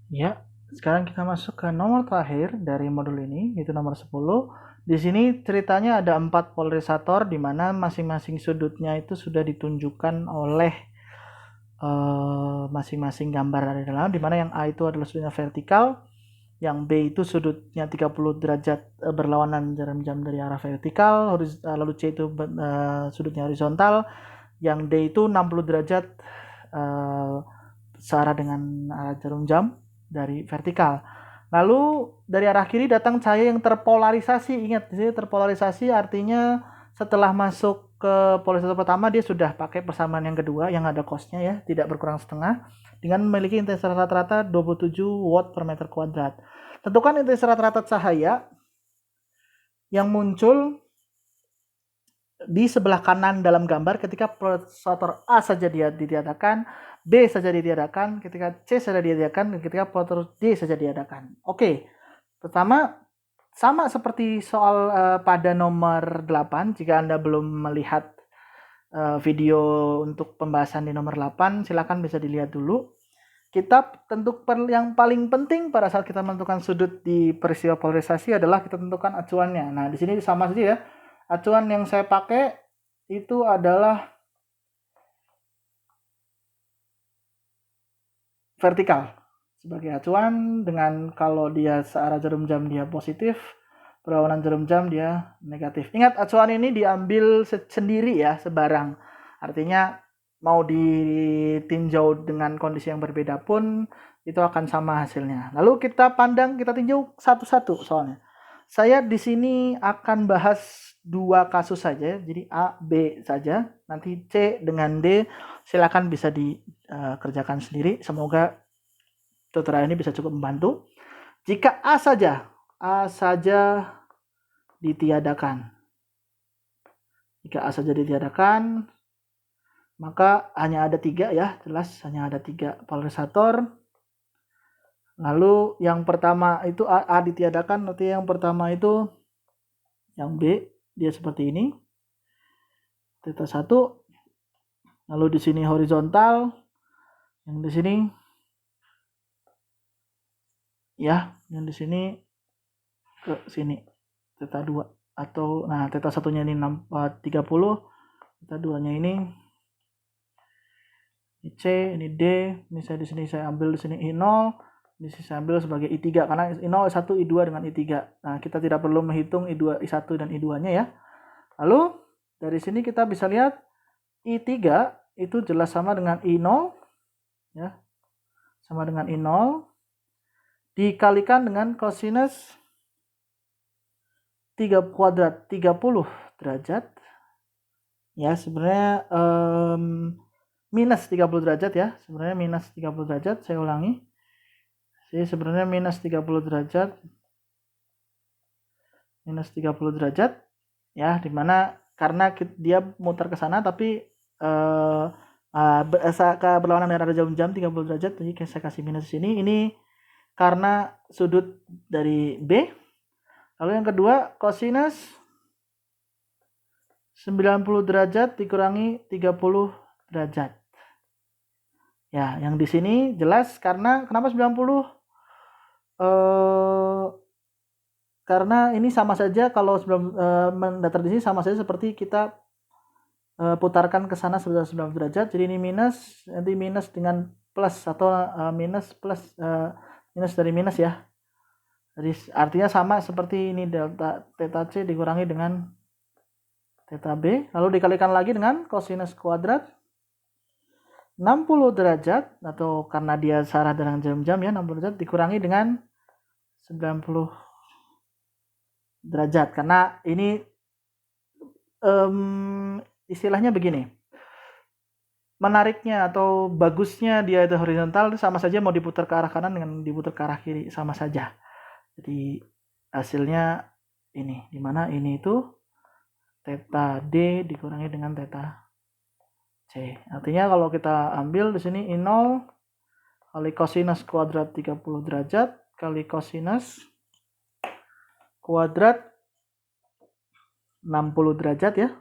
Ya, sekarang kita masuk ke nomor terakhir dari modul ini, yaitu nomor 10. Di sini ceritanya ada 4 polarisator di mana masing-masing sudutnya itu sudah ditunjukkan oleh masing-masing gambar dari dalam, di mana yang A itu adalah sudutnya vertikal, yang B itu sudutnya 30 derajat berlawanan jarum jam dari arah vertikal, lalu C itu sudutnya horizontal, yang D itu 60 derajat searah dengan arah jarum jam dari vertikal. Lalu dari arah kiri datang cahaya yang terpolarisasi. Ingat, di sini terpolarisasi artinya setelah masuk ke polarisator pertama dia sudah pakai persamaan yang kedua yang ada cosnya ya, tidak berkurang setengah, dengan memiliki intensitas rata-rata 27 watt per meter kuadrat. Tentukan intensitas rata-rata cahaya yang muncul di sebelah kanan dalam gambar ketika polarisator A saja dia ditiadakan, B saja ditiadakan, ketika C saja ditiadakan, dan ketika polarisator D saja diadakan. Oke, pertama sama seperti soal pada nomor 8, jika Anda belum melihat video untuk pembahasan di nomor 8, silakan bisa dilihat dulu. Kita tentu yang paling penting pada saat kita menentukan sudut di peristiwa polarisasi adalah kita tentukan acuannya. Nah, di sini sama saja ya. Acuan yang saya pakai itu adalah vertikal sebagai acuan, dengan kalau dia searah jarum jam dia positif, berlawanan jarum jam dia negatif. Ingat, acuan ini diambil sendiri ya, sebarang. Artinya mau ditinjau dengan kondisi yang berbeda pun itu akan sama hasilnya. Lalu kita pandang, kita tinjau satu-satu soalnya. Saya di sini akan bahas 2 kasus saja, jadi A, B saja. Nanti C dengan D silakan bisa dikerjakan sendiri. Semoga tutorial ini bisa cukup membantu. Jika A saja ditiadakan. Jika A saja ditiadakan, maka hanya ada 3 ya, jelas hanya ada 3 polarisator. Lalu yang pertama itu A ditiadakan, nanti yang pertama itu yang B, dia seperti ini. Theta 1. Lalu di sini horizontal, yang di sini ya, yang di sini ke sini theta 2, atau nah theta satunya ini 30, theta 2-nya ini C, ini D, ini saya di sini saya ambil di sini I0, di sini saya ambil sebagai I3 karena I0, I1, I2 dengan I3. Nah, kita tidak perlu menghitung I2, I1 dan I2-nya ya. Lalu dari sini kita bisa lihat I3 itu jelas sama dengan I0 ya. Sama dengan I0 dikalikan dengan kosinus 3 kuadrat 30 derajat. Ya, sebenarnya minus 30 derajat ya. Sebenarnya minus 30 derajat, saya ulangi. Jadi sebenarnya minus 30 derajat. Minus 30 derajat ya, dimana karena dia muter ke sana tapi ke berlawanan dengan arah jarum jam 30 derajat, jadi saya kasih minus sini. Ini karena sudut dari B. Lalu yang kedua kosinus 90 derajat dikurangi 30 derajat. Ya, yang di sini jelas karena kenapa 90? Karena ini sama saja kalau sebelum mendatar di sini sama saja seperti kita putarkan ke sana sebesar 90 derajat. Jadi ini minus, nanti minus dengan plus atau minus plus minus dari minus ya. Jadi artinya sama seperti ini, delta theta C dikurangi dengan theta B, lalu dikalikan lagi dengan kosinus kuadrat 60 derajat, atau karena dia searah dengan jarum jam ya, 60 derajat dikurangi dengan 90 derajat. Karena ini istilahnya begini, menariknya atau bagusnya dia itu horizontal sama saja mau diputar ke arah kanan dengan diputar ke arah kiri sama saja. Jadi hasilnya ini, dimana ini itu theta D dikurangi dengan theta C. Artinya kalau kita ambil di sini I0 kali kosinus kuadrat 30 derajat kali kosinus kuadrat 60 derajat ya,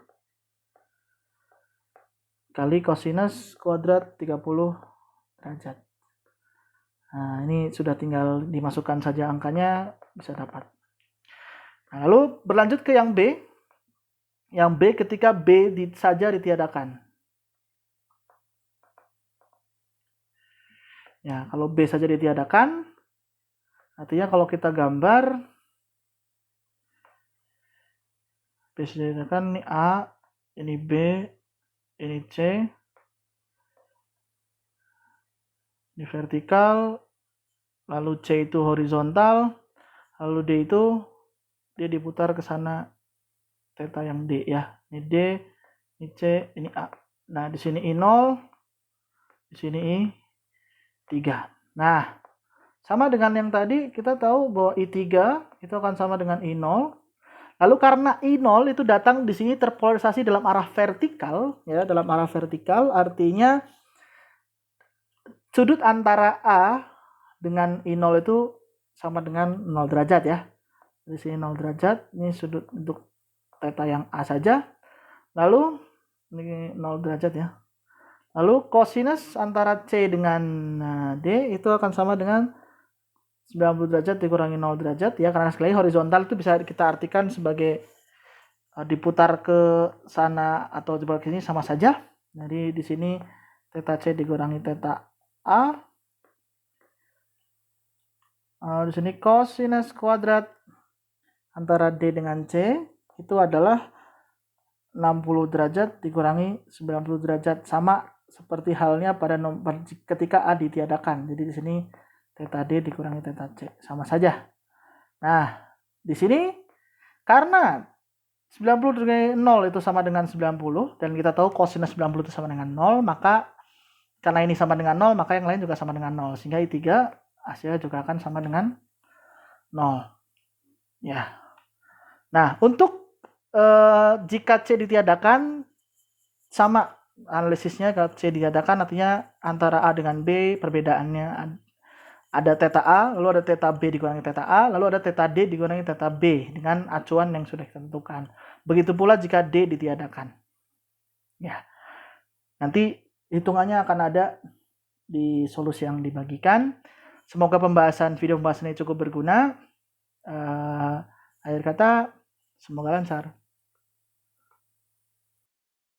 kali kosinus kuadrat 30 derajat. Nah, ini sudah tinggal dimasukkan saja angkanya, bisa dapat. Nah, lalu berlanjut ke yang B. Yang B ketika B saja ditiadakan. Ya, kalau B saja ditiadakan, artinya kalau kita gambar, B saja ditiadakan, ini A, ini B, ini C, ini vertikal, lalu C itu horizontal, lalu D itu dia diputar ke sana, theta yang D ya. Ini D, ini C, ini A. Nah, di sini I0, di sini I3. Nah, sama dengan yang tadi, kita tahu bahwa I3 itu akan sama dengan I0. Lalu karena I0 itu datang di sini terpolarisasi dalam arah vertikal, ya, dalam arah vertikal, artinya sudut antara A dengan I0 itu sama dengan 0 derajat ya. Di sini 0 derajat, ini sudut untuk theta yang A saja. Lalu ini 0 derajat ya. Lalu kosinus antara C dengan D itu akan sama dengan 90 derajat dikurangi 0 derajat ya, karena sekali horizontal itu bisa kita artikan sebagai diputar ke sana atau dibalik ke sini sama saja. Jadi di sini theta C dikurangi theta A. Di sini kosinus kuadrat antara D dengan C itu adalah 60 derajat dikurangi 90 derajat, sama seperti halnya pada ketika A ditiadakan. Jadi di sini theta D dikurangi theta C sama saja. Nah, di sini karena 90 dikurangi 0 itu sama dengan 90 dan kita tahu kosinus 90 itu sama dengan 0, maka karena ini sama dengan 0, maka yang lain juga sama dengan 0, sehingga I3 hasilnya juga akan sama dengan 0. Ya. Nah, untuk jika C ditiadakan, sama analisisnya. Kalau C ditiadakan artinya antara A dengan B perbedaannya ada theta A, lalu ada theta B dikurangi theta A, lalu ada theta D dikurangi theta B dengan acuan yang sudah ditentukan. Begitu pula jika D ditiadakan. Ya. Nanti hitungannya akan ada di solusi yang dibagikan. Semoga video pembahasan ini cukup berguna. Akhir kata, semoga lancar.